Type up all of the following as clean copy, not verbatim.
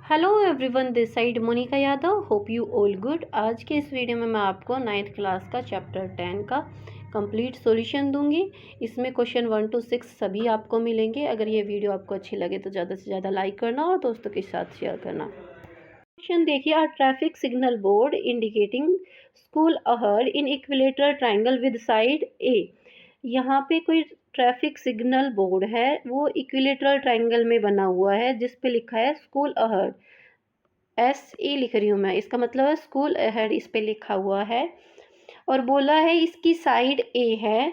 Hello everyone, this side Monika Yadav. Hope you all good. आज के इस वीडियो में मैं आपको 9th क्लास का चैप्टर 10 का कंप्लीट सॉल्यूशन दूंगी। इसमें क्वेश्चन 1 to 6 सभी आपको मिलेंगे। अगर ये वीडियो आपको अच्छी लगे तो ज़्यादा से ज़्यादा लाइक करना और दोस्तों के साथ शेयर करना। क्वेश्चन देखिए, a traffic signal board indicating school ahead in equilateral triangle with side A. यहाँ पे कोई ट्रैफिक सिग्नल बोर्ड है, वो इक्विलेटरल ट्राइंगल में बना हुआ है जिस पे लिखा है स्कूल अहेड। SE लिख रही हूँ मैं, इसका मतलब है स्कूल अहेड इस पे लिखा हुआ है। और बोला है इसकी साइड A है।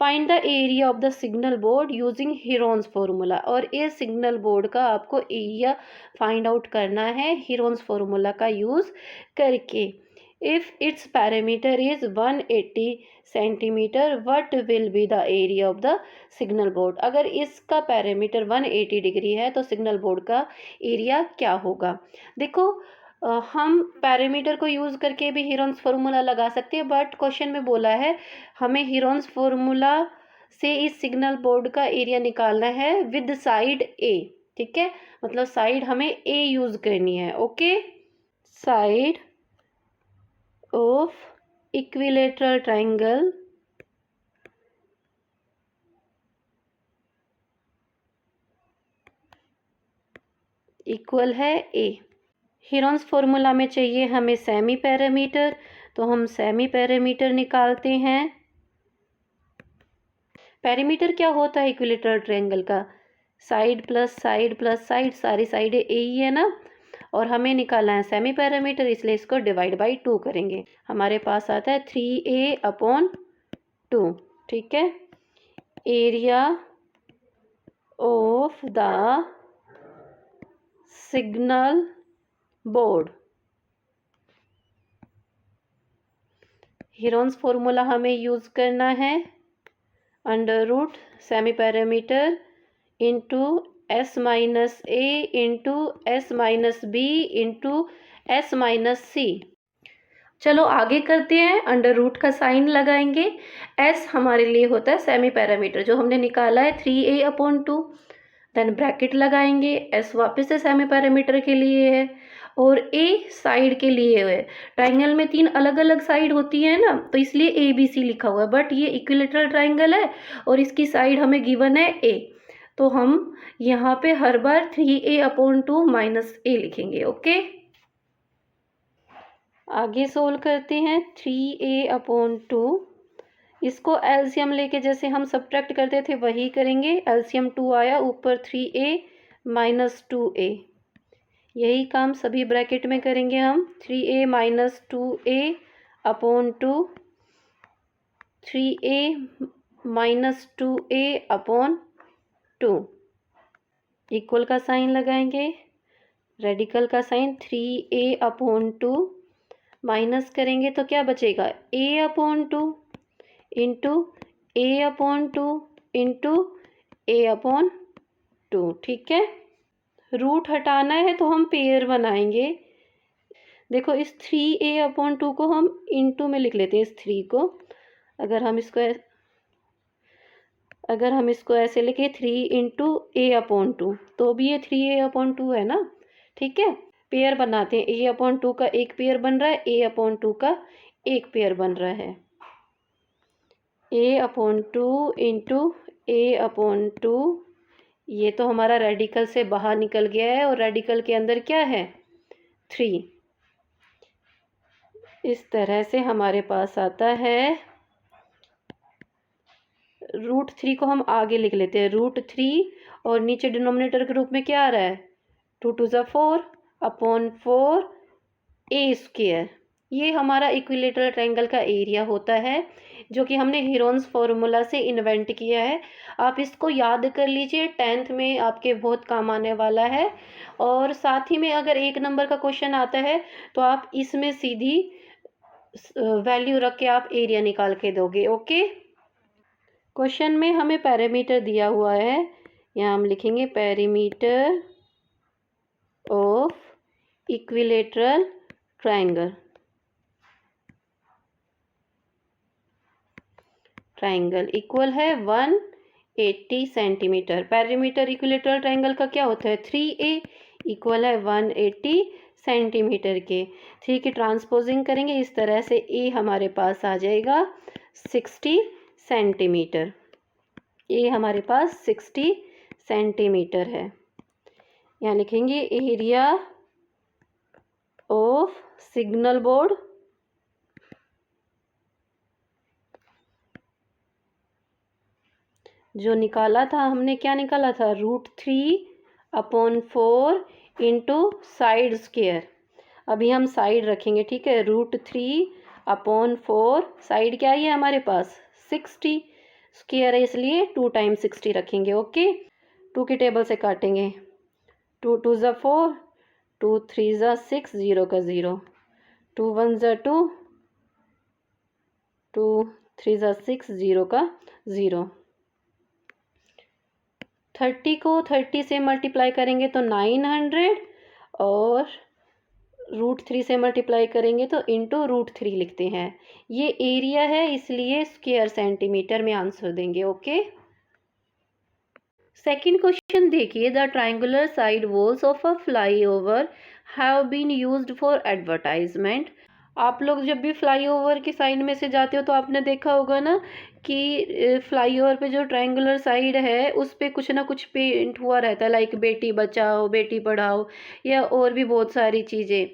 Find the area of the signal board using Heron's formula. और ये सिग्नल बोर्ड का आपको एरिया फाइंड आउट करना है हीरोन्स फॉर्मूला का यूज़ करके। If it's parameter is 180 centimetre, what will be the area of the signal board. अगर इसका पैरामीटर 180 डिग्री है तो सिग्नल बोर्ड का एरिया क्या होगा। देखो, हम पैरामीटर को यूज़ करके भी हीरोन्स फार्मूला लगा सकते हैं, बट क्वेश्चन में बोला है हमें हीरोन्स फार्मूला से इस सिग्नल बोर्ड का एरिया निकालना है विद साइड ए। ठीक है, मतलब साइड हमें ए यूज़ करनी है। Okay, side of equilateral triangle equal है ए। हीरोन्स फार्मूला में चाहिए हमें सेमी पैरामीटर, तो हम सेमी पैरामीटर निकालते हैं। पैरामीटर क्या होता है इक्विलेटरल ट्रायंगल का? Side plus side plus side, सारी साइडें ए ही है ना। और हमें निकालना है सेमी पैरामीटर, इसलिए इसको डिवाइड बाई 2 करेंगे। हमारे पास आता है 3a/2। ठीक है, area of the signal board. Heron's formula हमें यूज़ करना है under root semi parameter into S-A into S-B into S-C। चलो आगे करते हैं, अंडर रूट का साइन लगाएंगे। S हमारे लिए होता है सेमी पैरामीटर जो हमने निकाला है 3a/2। देन ब्रैकेट लगाएंगे, S वापस से सेमी पैरामीटर के लिए है और A साइड के लिए है। ट्राइंगल में 3 अलग अलग साइड होती है ना, तो इसलिए ABC लिखा हुआ है, बट ये इक्विलेटरल ट्राइंगल है और इसकी साइड हमें गिवन है A, तो हम यहाँ पे हर बार 3a/2 -a लिखेंगे। ओके, आगे सोल्व करते हैं। 3a/2 इसको एलसीएम लेके जैसे हम सब्ट्रैक्ट करते थे वही करेंगे। एलसीएम 2 आया, ऊपर 3a - 2a, यही काम सभी ब्रैकेट में करेंगे हम। 3a - 2a/2, 3a - 2a/2 equal का साइन लगाएंगे, रेडिकल का साइन। 3a/2 माइनस करेंगे तो क्या बचेगा, a/2 into a/2 into a/2। ठीक है, रूट हटाना है तो हम पेयर बनाएंगे। देखो, इस 3a/2 को हम इंटू में लिख लेते हैं, इस 3 को। अगर हम इसको ऐसे लिखे 3 इंटू a/2, तो भी ये 3a/2 है ना। ठीक है, पेयर बनाते हैं। a/2 का एक पेयर बन रहा है, a/2 का एक पेयर बन रहा है। a/2 इंटू a/2, ये तो हमारा रेडिकल से बाहर निकल गया है और रेडिकल के अंदर क्या है, 3। इस तरह से हमारे पास आता है। √3 को हम आगे लिख लेते हैं, √3, और नीचे डिनोमिनेटर के रूप में क्या आ रहा है, 2 2 4/4 a²। ये हमारा इक्विलेटरल ट्रायंगल का एरिया होता है जो कि हमने हीरोन्स फार्मूला से इन्वेंट किया है। आप इसको याद कर लीजिए, 10th में आपके बहुत काम आने वाला है। और साथ ही में अगर 1 नंबर का क्वेश्चन आता है तो आप इसमें सीधी वैल्यू रख के आप एरिया निकाल के दोगे। ओके, क्वेश्चन में हमें पैरामीटर दिया हुआ है, यहाँ हम लिखेंगे parameter of equilateral triangle equal है 180 सेंटीमीटर। पैरामीटर इक्विलेटरल ट्रायंगल का क्या होता है, 3a। इक्वल है 180 सेंटीमीटर के। ठीक है, ट्रांसपोजिंग करेंगे इस तरह से ए हमारे पास आ जाएगा 60 सेंटीमीटर। ए हमारे पास 60 सेंटीमीटर है। यहाँ लिखेंगे एरिया ऑफ सिग्नल बोर्ड जो निकाला था हमने, क्या निकाला था, √3/4 इंटू साइड स्क्वायर। अभी हम साइड रखेंगे, ठीक है। √3/4 साइड क्या है हमारे पास 60 स्क्वायर है, इसलिए 2 टाइम्स 60 रखेंगे। ओके, 2 की टेबल से काटेंगे, 2 2 ज़ा 4, 2 3 ज़ा 6, 0 का 0, 2 1 ज़ा 2, 2 3 ज़ा 6, 0 का 0। 30 को 30 से मल्टीप्लाई करेंगे तो 900, और √3 से मल्टीप्लाई करेंगे तो इंटू √3 लिखते हैं। ये एरिया है, इसलिए स्क्वायर सेंटीमीटर में आंसर देंगे। ओके, सेकंड क्वेश्चन देखिए, the triangular side walls of a flyover have been used for advertisement. आप लोग जब भी फ्लाईओवर की साइड में से जाते हो तो आपने देखा होगा ना कि फ्लाईओवर पे जो ट्रायंगुलर साइड है उस पे कुछ ना कुछ पेंट हुआ रहता है, लाइक बेटी बचाओ बेटी पढ़ाओ, या और भी बहुत सारी चीज़ें,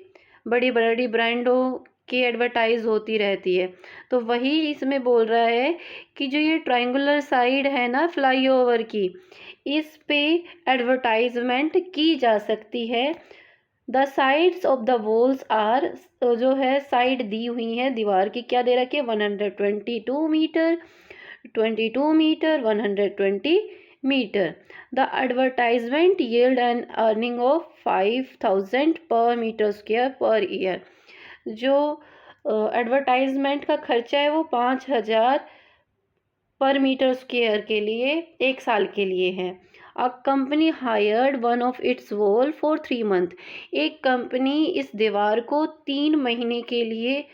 बड़ी बड़ी ब्रांडों की एडवर्टाइज होती रहती है। तो वही इसमें बोल रहा है कि जो ये ट्रायंगुलर साइड है ना फ्लाईओवर की, इस पे एडवर्टाइजमेंट की जा सकती है। The sides of the walls are, जो है साइड दी हुई है दीवार की, क्या दे रखी है 122 metre, 22 metre, 120 metre. The advertisement yield an earning of 5000 per metre square per year. जो एडवर्टाइजमेंट का खर्चा है वो 5000 पर मीटर स्क्वायर के लिए 1 साल के लिए है। A company hired one of it's wall for 3 month. एक कंपनी इस दीवार को 3 महीने के लिए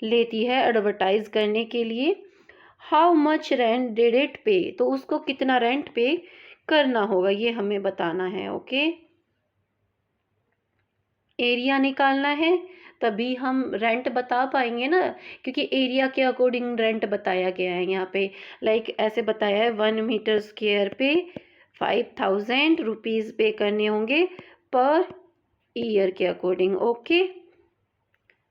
लेती है एडवर्टाइज करने के लिए। How much rent did it पे, तो उसको कितना रेंट पे करना होगा ये हमें बताना है। ओके, एरिया निकालना है, तभी हम रेंट बता पाएंगे ना, क्योंकि एरिया के अकॉर्डिंग रेंट बताया गया है यहाँ पे। लाइक ऐसे बताया है 1 मीटर स्क्वायर पे 5000 रुपीज़ पे करने होंगे पर ईयर के अकॉर्डिंग। ओके,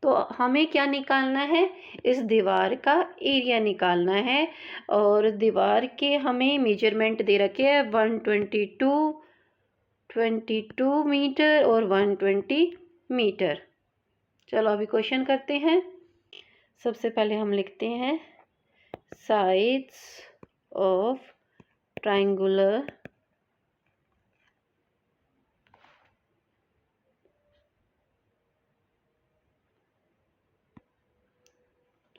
तो हमें क्या निकालना है, इस दीवार का एरिया निकालना है। और दीवार के हमें मेजरमेंट दे रखे हैं 122 मीटर और 120 मीटर। चलो अभी क्वेश्चन करते हैं। सबसे पहले हम लिखते हैं sides of triangular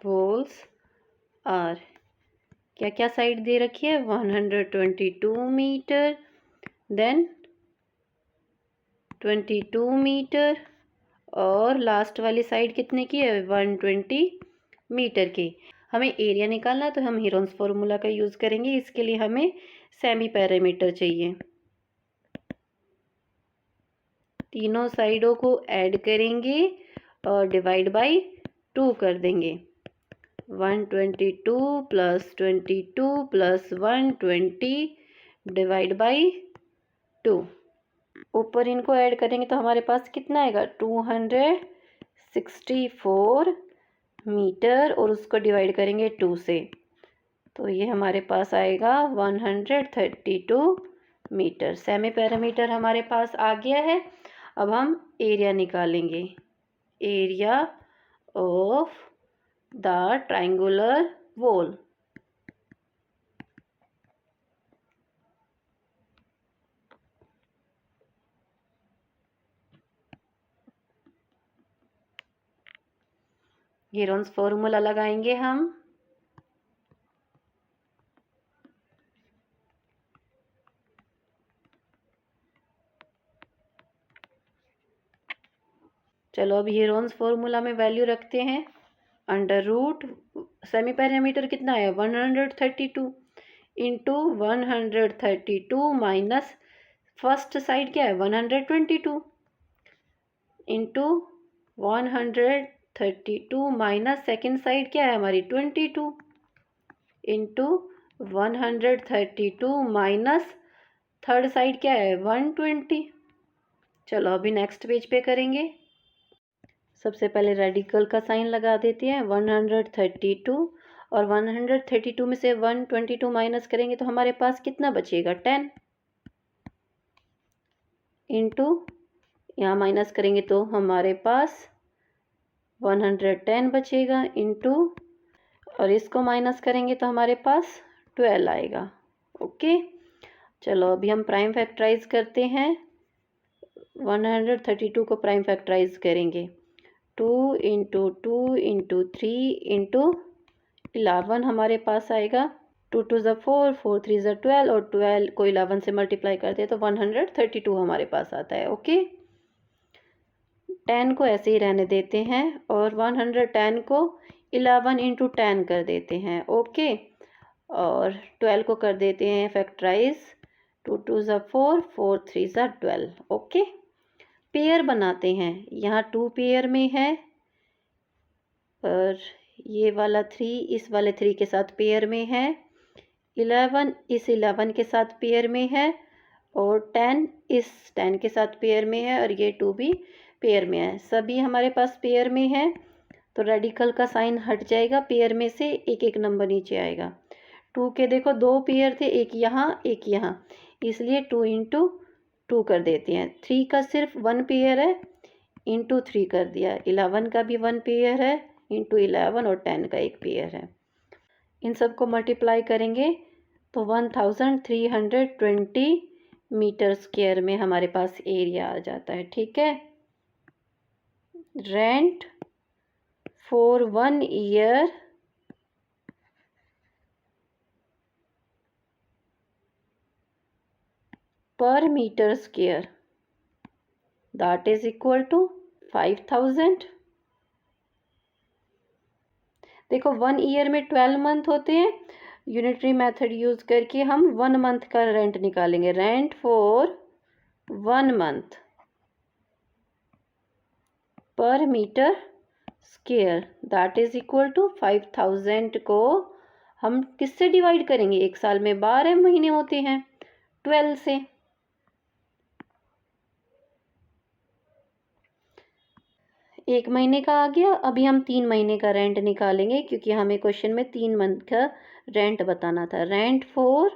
walls are, क्या क्या साइड दे रखी है 122 मीटर, देन 22 मीटर, और लास्ट वाली साइड कितने की है 120 मीटर की। हमें एरिया निकालना है तो हम हीरोन्स फॉर्मूला का यूज़ करेंगे। इसके लिए हमें सेमी पैरामीटर चाहिए। तीनों साइडों को ऐड करेंगे और डिवाइड बाय 2 कर देंगे। 122 प्लस 22 प्लस 120 डिवाइड बाय 2। ऊपर इनको ऐड करेंगे तो हमारे पास कितना आएगा 264 मीटर, और उसको डिवाइड करेंगे 2 से, तो ये हमारे पास आएगा 132 मीटर। सेमी पैरामीटर हमारे पास आ गया है। अब हम एरिया निकालेंगे, area of the triangular wall. Heron's formula लगाएंगे हम। चलो अब हीरोन्स फॉर्मूला में वैल्यू रखते हैं। अंडर रूट सेमी पैरामीटर कितना है 132 इंटू 132 माइनस फर्स्ट साइड क्या है 122 इंटू 132 माइनस सेकेंड साइड क्या है हमारी 22 इंटू 132 माइनस थर्ड साइड क्या है 120। चलो अभी नेक्स्ट पेज पे करेंगे। सबसे पहले रेडिकल का साइन लगा देते हैं 132 और 132 में से 122 माइनस करेंगे तो हमारे पास कितना बचेगा 10 इंटू यहाँ माइनस करेंगे तो हमारे पास 110 बचेगा इंटू और इसको माइनस करेंगे तो हमारे पास 12 आएगा। ओके चलो अभी हम प्राइम फैक्टराइज करते हैं। 132 को प्राइम फैक्टराइज करेंगे 2 इंटू 2 इंटू 3 इंटू 11 हमारे पास आएगा। 2 2 ज़ा 4 4 3 ज़ा 12 और 12 को 11 से मल्टीप्लाई करते हैं तो 132 हमारे पास आता है। ओके 10 को ऐसे ही रहने देते हैं और 110 को 11 इंटू 10 कर देते हैं। ओके और 12 को कर देते हैं फैक्टराइज 2 2 ज़ा 4 4 3 ज़ा 12। ओके पेयर बनाते हैं। यहाँ 2 पेयर में है और ये वाला 3 इस वाले 3 के साथ पेयर में है, 11 इस 11 के साथ पेयर में है और 10 इस 10 के साथ पेयर में है और ये 2 भी पेयर में है। सभी हमारे पास पेयर में है तो रेडिकल का साइन हट जाएगा, पेयर में से एक एक नंबर नीचे आएगा। 2 के देखो 2 पेयर थे, एक यहाँ एक यहाँ, इसलिए 2 इंटू 2 कर देते हैं। 3 का सिर्फ 1 पेयर है इंटू 3 कर दिया। 11 का भी 1 पेयर है इंटू 11 और 10 का एक पेयर है। इन सब को मल्टीप्लाई करेंगे तो 1320 मीटर स्क्वायर में हमारे पास एरिया आ जाता है। ठीक है rent for 1 year per metre square that is equal to 5000। देखो 1 ईयर में 12 मंथ होते हैं, यूनिटरी मेथड यूज़ करके हम 1 मंथ का रेंट निकालेंगे। Rent for 1 month per metre square that is equal to 5000 को हम किससे डिवाइड करेंगे, एक साल में 12 महीने होते हैं 12 से। एक महीने का आ गया। अभी हम 3 महीने का रेंट निकालेंगे क्योंकि हमें क्वेश्चन में 3 मंथ का रेंट बताना था। रेंट फॉर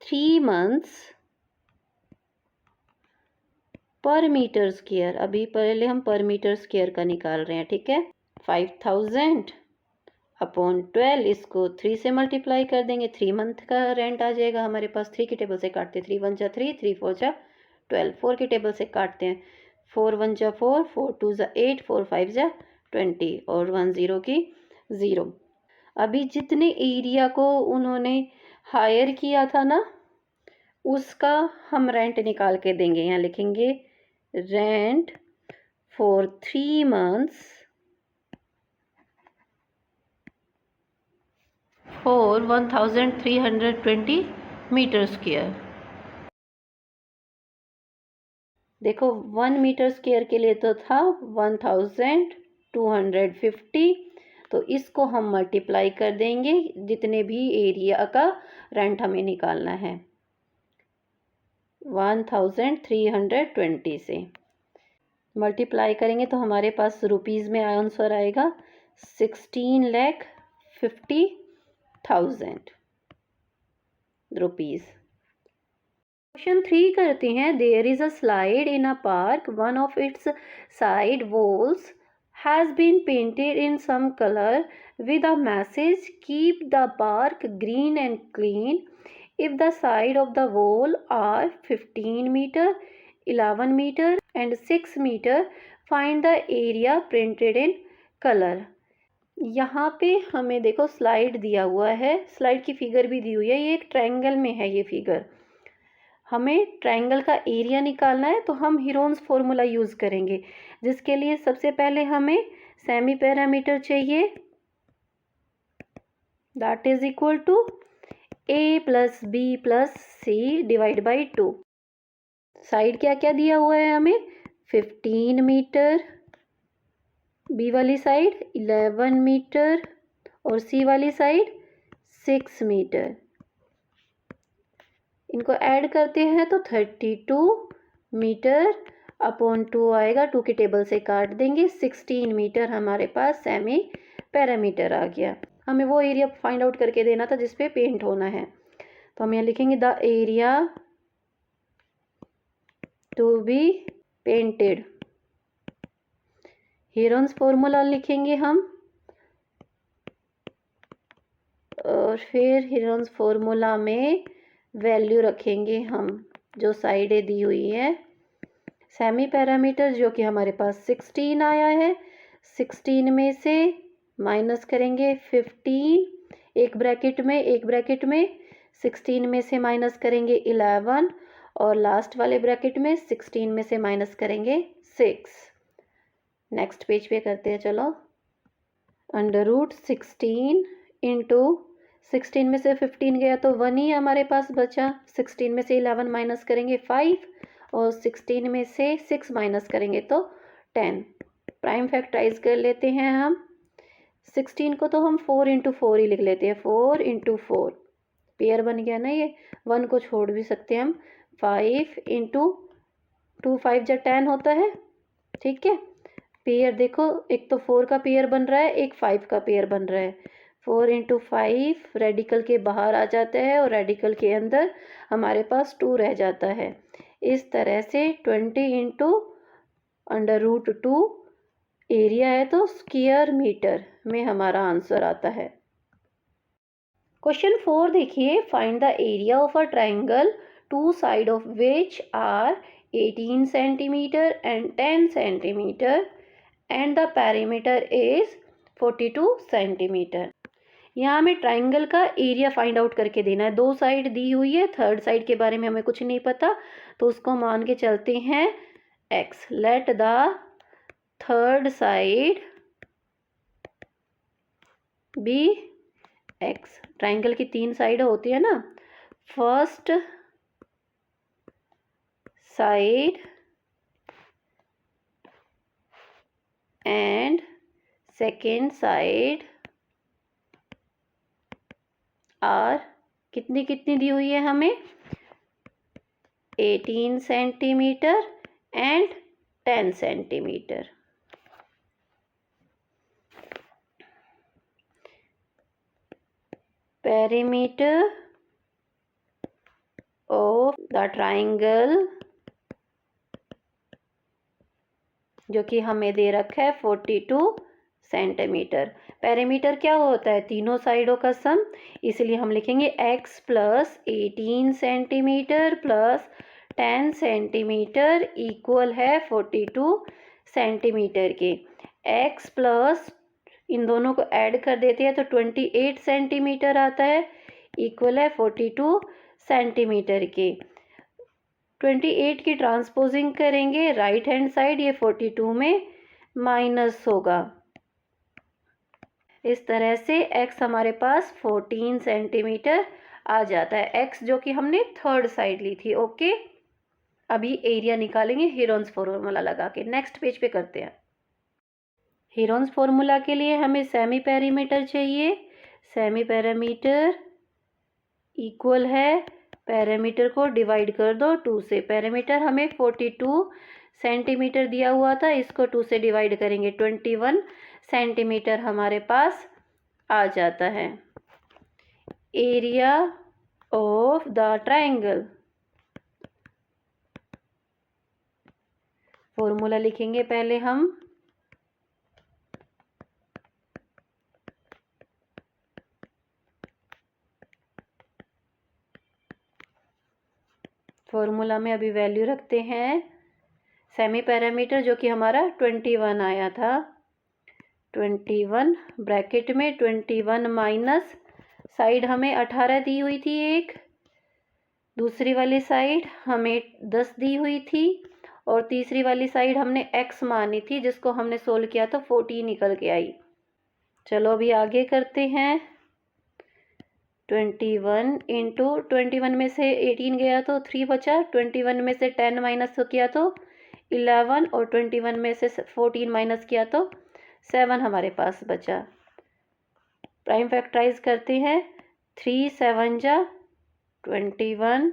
3 मंथ्स पर मीटर स्क्वायर, अभी पहले हम पर मीटर स्क्वायर का निकाल रहे हैं। ठीक है 5000 अपॉन 12, इसको 3 से मल्टीप्लाई कर देंगे, 3 मंथ का रेंट आ जाएगा हमारे पास। 3 की टेबल से काटते हैं, 3 1 जा 3 3 4 जा 12, 4 की टेबल से काटते हैं, 4 1 जा 4 4 2 जा 8 4 5 जा 20 और 1 0 की 0। अभी जितने एरिया को उन्होंने हायर किया था ना उसका हम रेंट निकाल के देंगे। यहाँ लिखेंगे rent for 3 months for 1320 metre square. देखो 1 मीटर स्क्वायर के लिए तो था 1250, तो इसको हम मल्टीप्लाई कर देंगे जितने भी एरिया का रेंट हमें निकालना है 1320 से मल्टीप्लाई करेंगे तो हमारे पास रुपीज़ में आंसर आएगा 16,50,000 रुपीज़। क्वेश्चन 3 करते हैं। There is a slide in a park, one of its side walls has been painted in some colour with a message keep the park green and clean. If the side of the wall are 15 meter, 11 meter and 6 meter, find the area printed in color. यहाँ पे हमें देखो slide दिया हुआ है, slide की figure भी दी हुई है, ये एक ट्रायंगल में है ये फिगर। हमें ट्रायंगल का एरिया निकालना है तो हम हीरोन्स फॉर्मूला यूज़ करेंगे, जिसके लिए सबसे पहले हमें सेमी पैरामीटर चाहिए that is equal to a plus b plus c divide by 2। Side क्या क्या दिया हुआ है हमें, 15 मीटर, बी वाली साइड 11 मीटर और सी वाली साइड 6 मीटर। इनको ऐड करते हैं तो 32 मीटर अपॉन 2 आएगा, 2 की टेबल से काट देंगे, 16 मीटर हमारे पास सेमी पैरामीटर आ गया। हमें वो एरिया फाइंड आउट करके देना था जिसपे पेंट होना है, तो हम यहाँ लिखेंगे the area to be painted. Heron's formula लिखेंगे हम, और फिर हीरोन्स फॉर्मूला में वैल्यू रखेंगे हम जो साइडें दी हुई है। सेमी पैरामीटर जो कि हमारे पास 16 आया है, 16 में से माइनस करेंगे 15, एक ब्रैकेट में 16 में से माइनस करेंगे 11 और लास्ट वाले ब्रैकेट में 16 में से माइनस करेंगे 6। नेक्स्ट पेज पे करते हैं, चलो। अंडर रूट 16 इंटू 16 में से 15 गया तो 1 ही हमारे पास बचा, 16 में से 11 माइनस करेंगे 5 और 16 में से 6 माइनस करेंगे तो 10। प्राइम फैक्टराइज कर लेते हैं हम। 16 को तो हम 4 इंटू 4 ही लिख लेते हैं, 4 इंटू 4 पेयर बन गया ना ये, 1 को छोड़ भी सकते हैं हम। 5 इंटू 2, 5 जा 10 होता है, ठीक है। पेयर देखो, एक तो 4 का पेयर बन रहा है, एक 5 का पेयर बन रहा है। 4 इंटू 5 रेडिकल के बाहर आ जाता है और रेडिकल के अंदर हमारे पास 2 रह जाता है। इस तरह से 20 इंटू अंडर रूट 2 एरिया है तो स्क्वायर मीटर में हमारा आंसर आता है। क्वेश्चन 4 देखिए, find the area of a triangle two side of which are 18 centimetre and 10 centimetre and the perimeter is 42 centimetre. यहाँ हमें ट्राइंगल का एरिया फाइंड आउट करके देना है। 2 साइड दी हुई है, थर्ड साइड के बारे में हमें कुछ नहीं पता तो उसको मान के चलते हैं x। Let the third side be x। Triangle की 3 साइड होती है ना, first side and second side are कितनी कितनी दी हुई है हमें, 18 centimetre and 10 centimetre. Perimeter of the triangle जो कि हमें दे रखा है 42 सेंटीमीटर। पेरीमीटर क्या होता है, तीनों साइडों का सम, इसलिए हम लिखेंगे x plus 18 centimetre plus 10 centimetre equal है 42 सेंटीमीटर के। x प्लस इन दोनों को ऐड कर देते हैं तो 28 सेंटीमीटर आता है, इक्वल है 42 सेंटीमीटर के। 28 की ट्रांसपोजिंग करेंगे राइट हैंड साइड, ये 42 में माइनस होगा। इस तरह से x हमारे पास 14 सेंटीमीटर आ जाता है, x जो कि हमने थर्ड साइड ली थी। ओके, अभी एरिया निकालेंगे हीरोन्स फॉर्मूला लगा के। नेक्स्ट पेज पे करते हैं। हीरोन्स फॉर्मूला के लिए हमें सेमी पैरामीटर चाहिए। सेमी पैरामीटर इक्वल है, पैरामीटर को डिवाइड कर दो 2 से। पैरामीटर हमें 42 सेंटीमीटर दिया हुआ था, इसको 2 से डिवाइड करेंगे 21 सेंटीमीटर हमारे पास आ जाता है। Area of the triangle, formula लिखेंगे पहले हम। फॉर्मूला में अभी वैल्यू रखते हैं। सेमी पैरामीटर जो कि हमारा 21 आया था, 21 ब्रैकेट में 21 माइनस साइड हमें 18 दी हुई थी एक, दूसरी वाली साइड हमें 10 दी हुई थी और तीसरी वाली साइड हमने x मानी थी जिसको हमने सोल्व किया तो 40 निकल के आई। चलो अभी आगे करते हैं। 21 इंटू 21 में से 18 गया तो 3 बचा, 21 में से 10 माइनस किया तो 11 और 21 में से 14 माइनस किया तो 7 हमारे पास बचा। प्राइम फैक्टराइज करते हैं। 3 7 जा 21,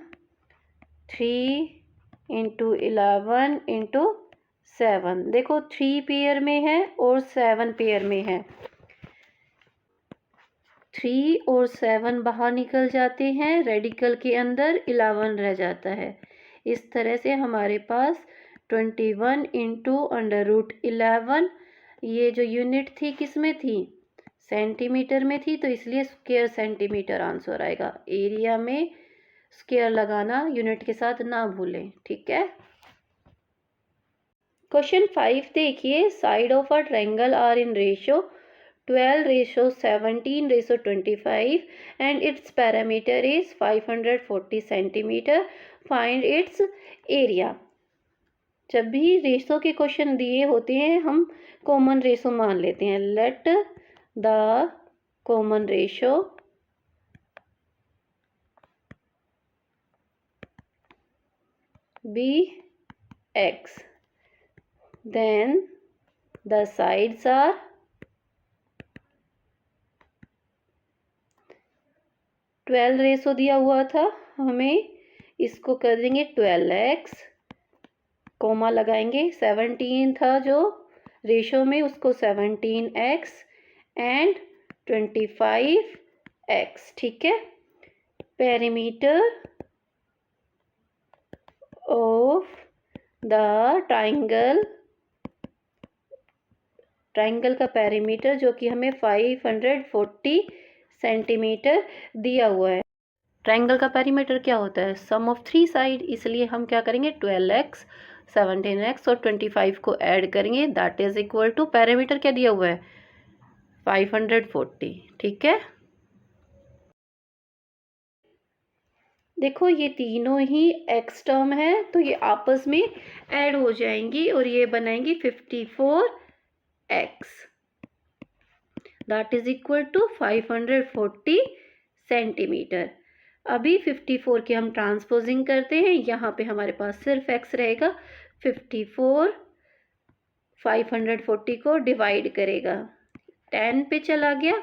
3 इंटू 11 इंटू 7। देखो 3 पेयर में है और 7 पेयर में है। 3 और 7 बाहर निकल जाते हैं, रेडिकल के अंदर 11 रह जाता है। इस तरह से हमारे पास 21 इंटू √11, ये जो यूनिट थी किस में थी, सेंटीमीटर में थी, तो इसलिए स्क्वायर सेंटीमीटर आंसर आएगा। एरिया में स्क्वायर लगाना यूनिट के साथ ना भूलें, ठीक है। क्वेश्चन 5 देखिए, side of a triangle are in ratio 12:17:25 and its parameter is 540 centimeter. Find its area. जब भी रेशो के क्वेश्चन दिए होते हैं हम कॉमन रेशो मान लेते हैं। Let the common ratio be x, then the sides are 12 ratio दिया हुआ था हमें, इसको कर देंगे 12x, कोमा लगाएंगे। 17 था जो रेशो में, उसको 17x एंड 25x, ठीक है। Perimeter of the triangle, triangle का पेरीमीटर जो कि हमें 540 सेंटीमीटर दिया हुआ है। ट्राइंगल का पेरीमीटर क्या होता है, सम ऑफ 3 साइड, इसलिए हम क्या करेंगे 12x 17x और 25 को ऐड करेंगे, that is equal to, perimeter क्या दिया हुआ है 540, ठीक है। देखो ये तीनों ही x टर्म है तो ये आपस में ऐड हो जाएंगी और ये बनाएंगी 54x, that is equal to 540 centimetre. अभी 54 की हम ट्रांसपोजिंग करते हैं, यहाँ पे हमारे पास सिर्फ x रहेगा। 54 540 को डिवाइड करेगा, 10 पे चला गया,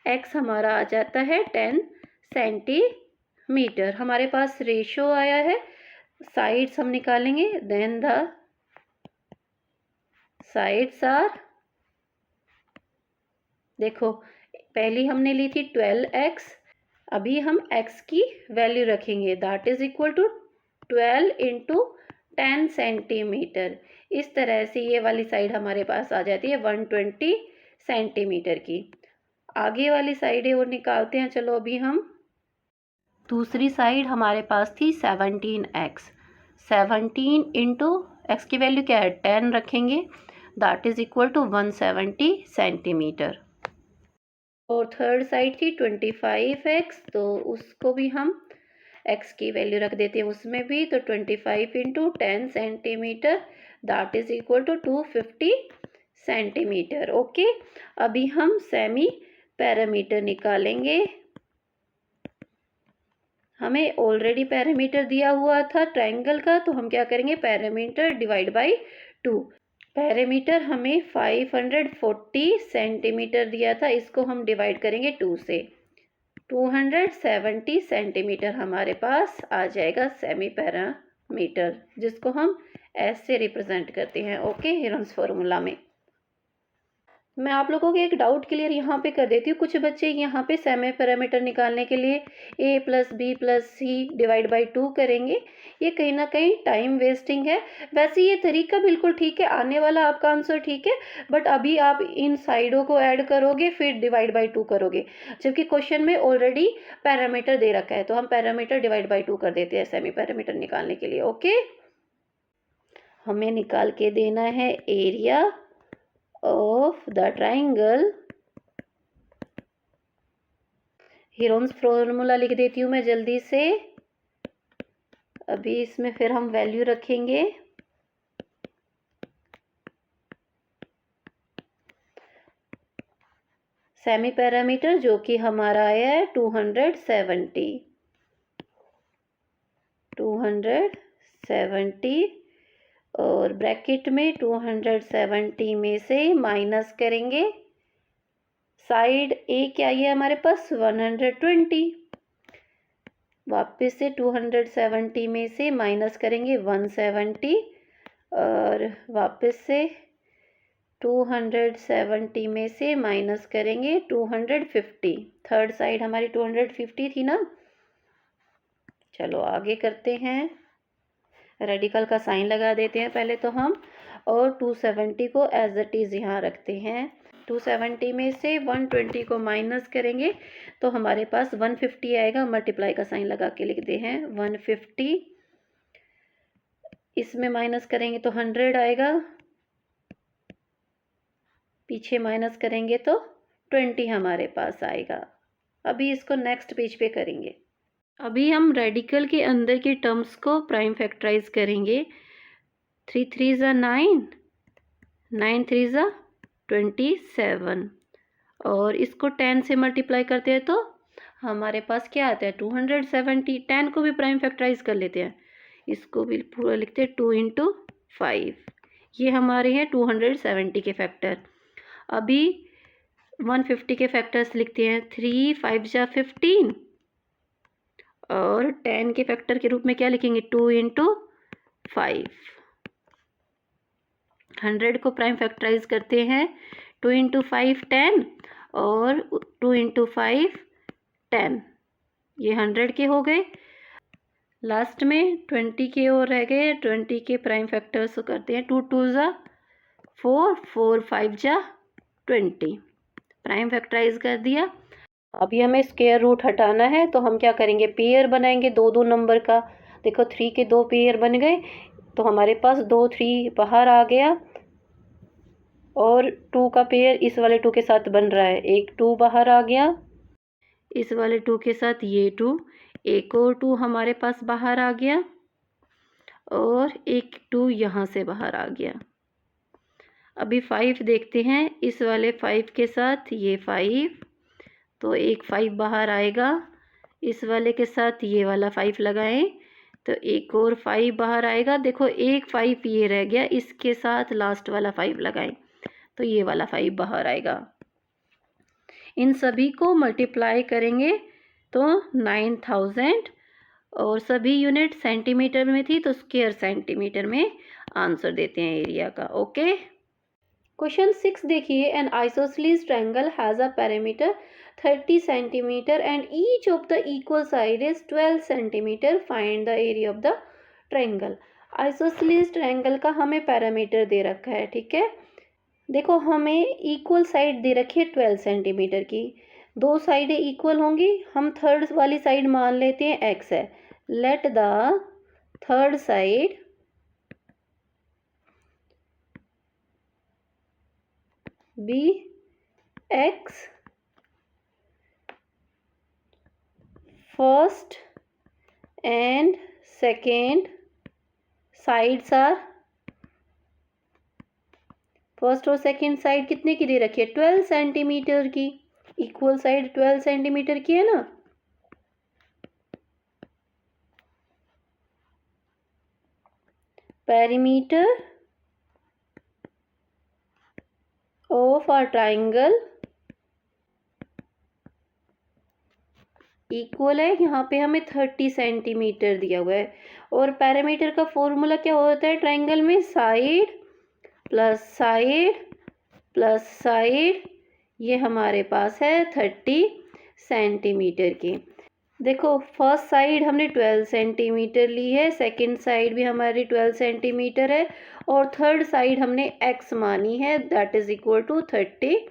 x हमारा आ जाता है 10 सेंटीमीटर। हमारे पास रेशो आया है, साइड्स हम निकालेंगे, देन द साइड्स आर, देखो पहली हमने ली थी 12x, अभी हम x की वैल्यू रखेंगे, that is equal to 12 into 10 centimetre. इस तरह से ये वाली साइड हमारे पास आ जाती है 120 सेंटीमीटर की। आगे वाली साइड है वो निकालते हैं। चलो अभी हम, दूसरी साइड हमारे पास थी 17x, 17 इंटू एक्स की वैल्यू क्या है 10 रखेंगे, that is equal to 170 centimetre. और थर्ड साइड थी 25x, तो उसको भी हम x की वैल्यू रख देते हैं उसमें भी, तो 25 into 10 centimetre, that is equal to 250 centimetre. Okay, अभी हम सेमी पैरामीटर निकालेंगे। हमें ऑलरेडी पैरामीटर दिया हुआ था ट्रायंगल का, तो हम क्या करेंगे पैरामीटर डिवाइड बाई 2। पैरामीटर हमें 540 सेंटीमीटर दिया था, इसको हम डिवाइड करेंगे 2 से, 270 सेंटीमीटर हमारे पास आ जाएगा सेमी पैरामीटर, जिसको हम एस से रिप्रेजेंट करते हैं। ओके, हीरोन्स फॉर्मूला में। मैं आप लोगों को एक डाउट क्लियर यहाँ पे कर देती हूँ। कुछ बच्चे यहाँ पे सेमी पैरामीटर निकालने के लिए a + b + c divide by 2 करेंगे, ये कहीं ना कहीं टाइम वेस्टिंग है। वैसे ये तरीका बिल्कुल ठीक है, आने वाला आपका आंसर ठीक है, बट अभी आप इन साइडों को ऐड करोगे फिर डिवाइड बाई 2 करोगे, जबकि क्वेश्चन में ऑलरेडी पैरामीटर दे रखा है, तो हम पैरामीटर डिवाइड बाई 2 कर देते हैं सेमी पैरामीटर निकालने के लिए। ओके, हमें निकाल के देना है area of the triangle. Heron's formula लिख देती हूँ मैं जल्दी से, अभी इसमें फिर हम वैल्यू रखेंगे। सेमी पैरामीटर जो कि हमारा आया है 270 और ब्रैकेट में 270 में से माइनस करेंगे साइड ए क्या है हमारे पास 120, वापस से 270 में से माइनस करेंगे 170 और वापस से 270 में से माइनस करेंगे 250। थर्ड साइड हमारी 250 थी ना। चलो आगे करते हैं, रेडिकल का साइन लगा देते हैं पहले तो हम, और 270 को एज इट इज़ यहाँ रखते हैं। 270 में से 120 को माइनस करेंगे तो हमारे पास 150 आएगा। मल्टीप्लाई का साइन लगा के लिखते हैं 150, इसमें माइनस करेंगे तो 100 आएगा, पीछे माइनस करेंगे तो 20 हमारे पास आएगा। अभी इसको नेक्स्ट पेज पे करेंगे। अभी हम रेडिकल के अंदर के टर्म्स को प्राइम फैक्टराइज करेंगे। 3 3 ज़ा 9, 9 3 ज़ा 27 और इसको 10 से मल्टीप्लाई करते हैं तो हमारे पास क्या आता है 270। 10 को भी प्राइम फैक्टराइज कर लेते हैं, इसको भी पूरा लिखते हैं 2 × 5। ये हमारे हैं 270 के फैक्टर। अभी 150 के फैक्टर्स लिखते हैं। 3 5 ज़ा 15 और 10 के फैक्टर के रूप में क्या लिखेंगे 2 × 5। 100 को प्राइम फैक्टराइज करते हैं। 2 × 5 10 और 2 × 5 10, ये 100 के हो गए। लास्ट में 20 के और रह गए। 20 के प्राइम फैक्टर्स करते हैं। 2 2 ज़ा 4, 4 5 ज़ा 20, प्राइम फैक्टराइज कर दिया। अभी हमें स्क्वायर रूट हटाना है तो हम क्या करेंगे, पेयर बनाएंगे दो दो नंबर का। देखो 3 के 2 पेयर बन गए तो हमारे पास 2 3 बाहर आ गया और 2 का पेयर इस वाले 2 के साथ बन रहा है, एक 2 बाहर आ गया, इस वाले 2 के साथ ये 2, एक और 2 हमारे पास बाहर आ गया और एक 2 यहाँ से बाहर आ गया। अभी 5 देखते हैं, इस वाले 5 के साथ ये 5, तो एक 5 बाहर आएगा। इस वाले के साथ ये वाला 5 लगाएं तो एक और 5 बाहर आएगा। देखो एक 5 ये रह गया, इसके साथ लास्ट वाला 5 लगाएं तो ये वाला 5 बाहर आएगा। इन सभी को मल्टीप्लाई करेंगे तो 9000 और सभी यूनिट सेंटीमीटर में थी तो स्क्वायर सेंटीमीटर में आंसर देते हैं एरिया का। ओके, क्वेश्चन 6 देखिए। N isosceles triangle has a perimeter 30 centimetre and each of the equal side is 12 centimetre. Find the area of the triangle. Isosceles triangle का हमें पैरामीटर दे रखा है, ठीक है। देखो हमें इक्वल साइड दे रखी है 12 सेंटीमीटर की, दो साइडें इक्वल होंगी। हम थर्ड वाली साइड मान लेते हैं एक्स है। Let the third side be x, first and second sides are, first और सेकेंड साइड कितने की दे रखी है 12 सेंटीमीटर की। इक्वल साइड 12 सेंटीमीटर की है ना। Perimeter of a triangle equal है, यहाँ पे हमें 30 सेंटीमीटर दिया हुआ है। और पैरामीटर का फॉर्मूला क्या होता है ट्राइंगल में, side plus side plus side, ये हमारे पास है 30 सेंटीमीटर की। देखो फर्स्ट साइड हमने 12 सेंटीमीटर ली है, सेकंड साइड भी हमारी 12 सेंटीमीटर है और थर्ड साइड हमने x मानी है, that is equal to 30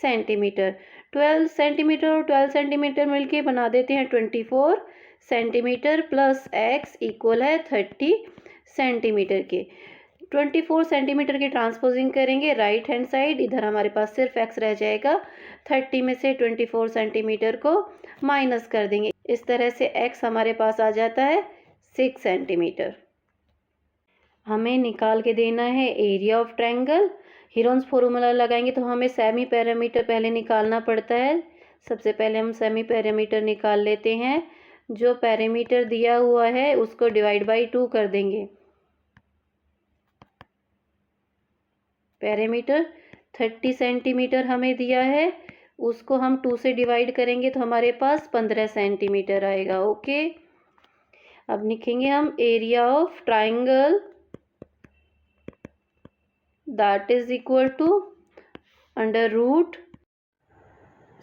centimetre. 12 centimetre और 12 सेंटीमीटर मिलके बना देते हैं 24 सेंटीमीटर प्लस x इक्वल है 30 सेंटीमीटर के। 24 सेंटीमीटर की ट्रांसपोजिंग करेंगे राइट हैंड साइड, इधर हमारे पास सिर्फ x रह जाएगा। 30 में से 24 सेंटीमीटर को माइनस कर देंगे, इस तरह से x हमारे पास आ जाता है 6 सेंटीमीटर। हमें निकाल के देना है area of triangle. Heron's formula लगाएंगे तो हमें सेमी पैरामीटर पहले निकालना पड़ता है। सबसे पहले हम सेमी पैरामीटर निकाल लेते हैं। जो पैरामीटर दिया हुआ है उसको डिवाइड बाई 2 कर देंगे। पैरामीटर 30 सेंटीमीटर हमें दिया है, उसको हम 2 से डिवाइड करेंगे तो हमारे पास 15 सेंटीमीटर आएगा। ओके, अब लिखेंगे हम area of triangle that is equal to under root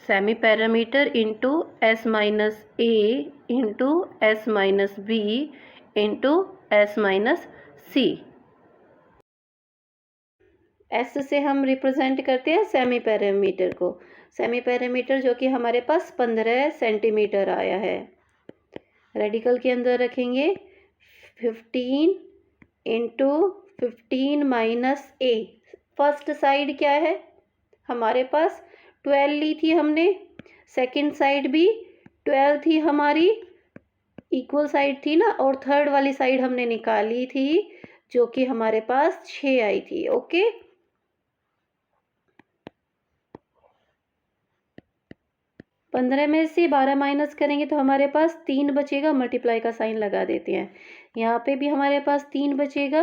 semi parameter into s minus a into s minus b into s minus c. S से हम रिप्रेजेंट करते हैं सेमी पैरामीटर को। सेमी पैरामीटर जो कि हमारे पास 15 सेंटीमीटर आया है। रेडिकल के अंदर रखेंगे 15 इंटू 15 माइनस ए। फर्स्ट साइड क्या है हमारे पास 12 ली थी हमने, सेकंड साइड भी 12 थी हमारी, इक्वल साइड थी ना, और थर्ड वाली साइड हमने निकाली थी जो कि हमारे पास 6 आई थी। ओके, 15 में से 12 माइनस करेंगे तो हमारे पास 3 बचेगा। मल्टीप्लाई का साइन लगा देते हैं। यहाँ पे भी हमारे पास 3 बचेगा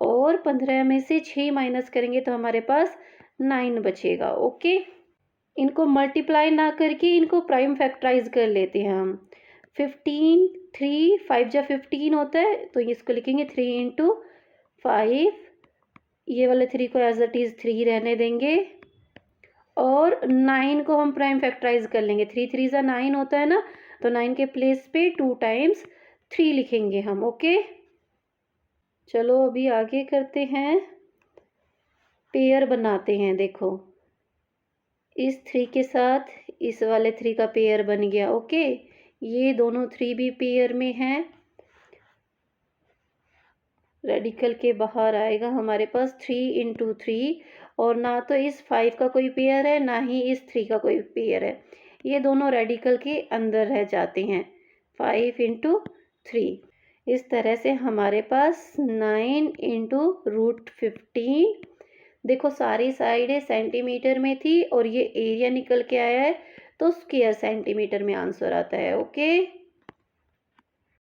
और 15 में से 6 माइनस करेंगे तो हमारे पास 9 बचेगा। ओके, इनको मल्टीप्लाई ना करके इनको प्राइम फैक्टराइज कर लेते हैं हम। 15 3 5 जा 15 होता है तो इसको लिखेंगे 3 इंटू 5। ये वाले 3 को एज इट इज़ 3 रहने देंगे और 9 को हम प्राइम फैक्टराइज कर लेंगे। 3 3 जा 9 होता है ना, तो 9 के प्लेस पे 2 टाइम्स 3 लिखेंगे हम। ओके, चलो अभी आगे करते हैं, पेयर बनाते हैं। देखो इस 3 के साथ इस वाले 3 का पेयर बन गया। ओके, ये दोनों 3 भी पेयर में हैं। रेडिकल के बाहर आएगा हमारे पास 3 इंटू 3, और ना तो इस 5 का कोई पेयर है ना ही इस 3 का कोई पेयर है। ये दोनों रेडिकल के अंदर रह जाते हैं। 5 इंटू 3, इस तरह से हमारे पास 9 इंटू रूट 15। देखो सारी साइडें सेंटीमीटर में थी और ये एरिया निकल के आया है तो स्क्वायर सेंटीमीटर में आंसर आता है। ओके।